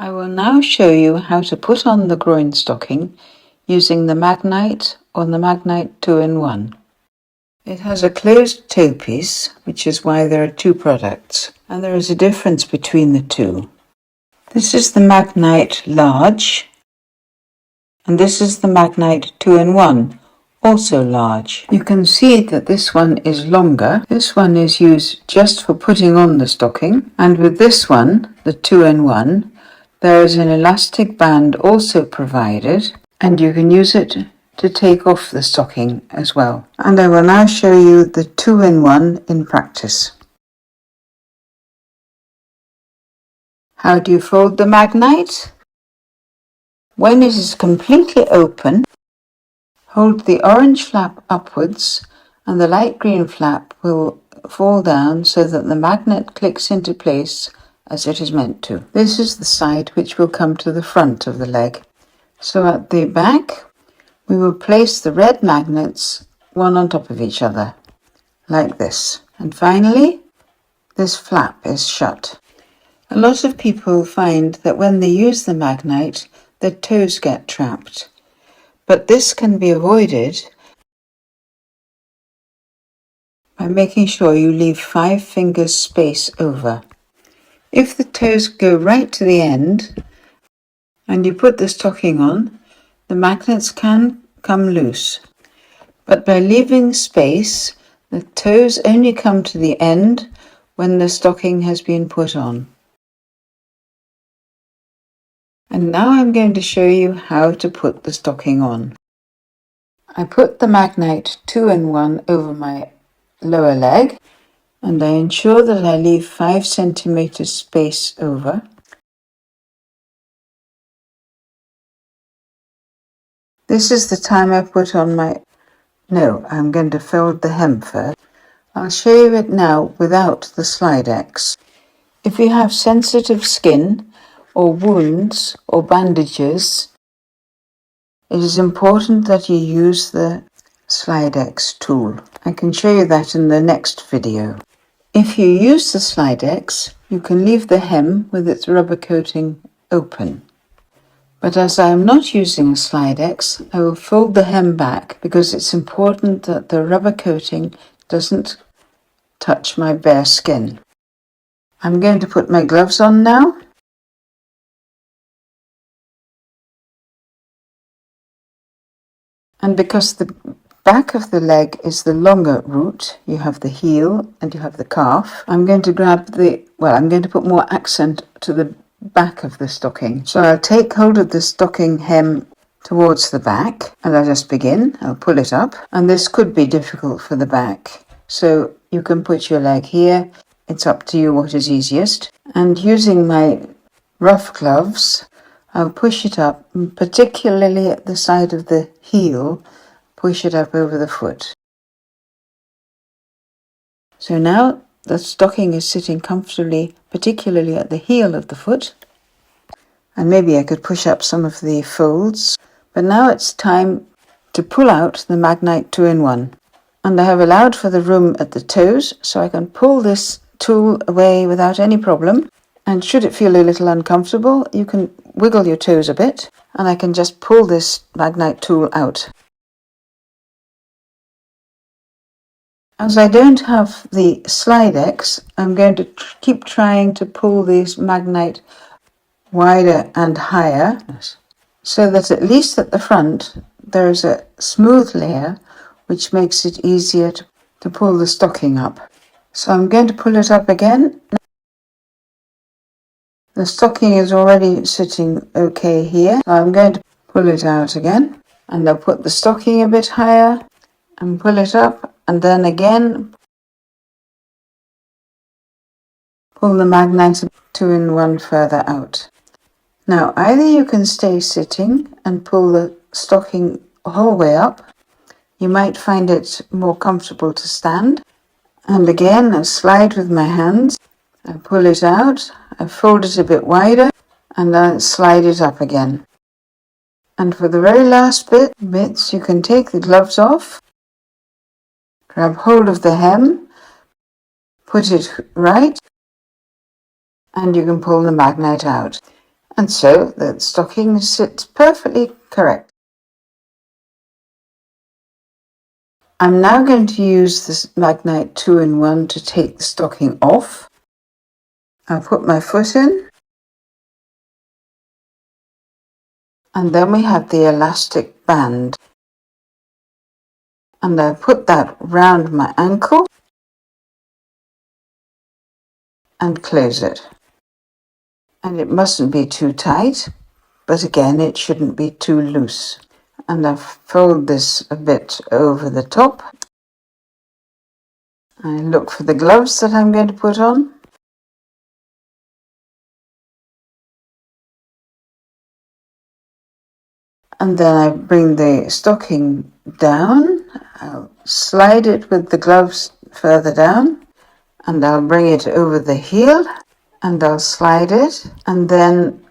I will now show you how to put on the groin stocking using the Magnite or the Magnite 2-in-1. It has a closed toe piece, which is why there are two products, and there is a difference between the two. This is the Magnite Large, and this is the Magnite 2-in-1, also large. You can see that this one is longer. This one is used just for putting on the stocking, and with this one, the 2-in-1, there is an elastic band also provided, and you can use it to take off the stocking as well. And I will now show you the 2-in-1 in practice. How do you fold the Magnite? When it is completely open, hold the orange flap upwards and the light green flap will fall down so that the magnet clicks into place as it is meant to. This is the side which will come to the front of the leg. So at the back, we will place the red magnets one on top of each other, like this. And finally, this flap is shut. A lot of people find that when they use the Magnite, their toes get trapped. But this can be avoided by making sure you leave 5 fingers space over. If the toes go right to the end and you put the stocking on, the magnets can come loose. But by leaving space, the toes only come to the end when the stocking has been put on. And now I'm going to show you how to put the stocking on. I put the Magnite 2-in-1 over my lower leg, and I ensure that I leave 5 centimeters space over. This is the time I put on my... No, I'm going to fold the hem first. I'll show you it now without the Slidex. If you have sensitive skin or wounds or bandages, it is important that you use the Slidex tool. I can show you that in the next video. If you use the Slidex, you can leave the hem with its rubber coating open. But as I am not using a Slidex, I will fold the hem back because it's important that the rubber coating doesn't touch my bare skin. I'm going to put my gloves on now. And because the back of the leg is the longer route, you have the heel and you have the calf, I'm going to put more accent to the back of the stocking. So I'll take hold of the stocking hem towards the back and I'll just begin. I'll pull it up, and this could be difficult for the back. So you can put your leg here. It's up to you what is easiest. And using my rough gloves, I'll push it up, particularly at the side of the heel, push it up over the foot. So now the stocking is sitting comfortably, particularly at the heel of the foot. And maybe I could push up some of the folds. But now it's time to pull out the Magnite 2-in-1. And I have allowed for the room at the toes, so I can pull this tool away without any problem. And should it feel a little uncomfortable, you can wiggle your toes a bit, and I can just pull this Magnite tool out. As I don't have the Slidex, I'm going to keep trying to pull this Magnite wider and higher, so that at least at the front there is a smooth layer which makes it easier to pull the stocking up. So I'm going to pull it up again. The stocking is already sitting okay here. So I'm going to pull it out again, and I'll put the stocking a bit higher and pull it up, and then again pull the Magnite 2-in-1 further out. Now either you can stay sitting and pull the stocking the whole way up. You might find it more comfortable to stand. And again, I slide with my hands. I pull it out, I fold it a bit wider, and then slide it up again. And for the very last bits, you can take the gloves off, grab hold of the hem, put it right, and you can pull the Magnite out. And so the stocking sits perfectly correct. I'm now going to use this Magnite 2-in-1 to take the stocking off. I'll put my foot in, and then we have the elastic band, and I put that round my ankle and close it. And it mustn't be too tight, but again it shouldn't be too loose. And I fold this a bit over the top. I look for the gloves that I'm going to put on. And then I bring the stocking down. I'll slide it with the gloves further down, and I'll bring it over the heel, and I'll slide it, and then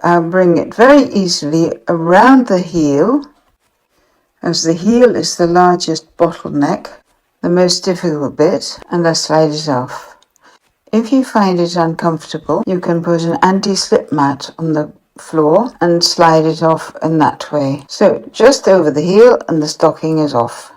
I'll bring it very easily around the heel, as the heel is the largest bottleneck, the most difficult bit, and I slide it off. If you find it uncomfortable, you can put an anti-slip mat on the floor and slide it off in that way. So just over the heel and the stocking is off.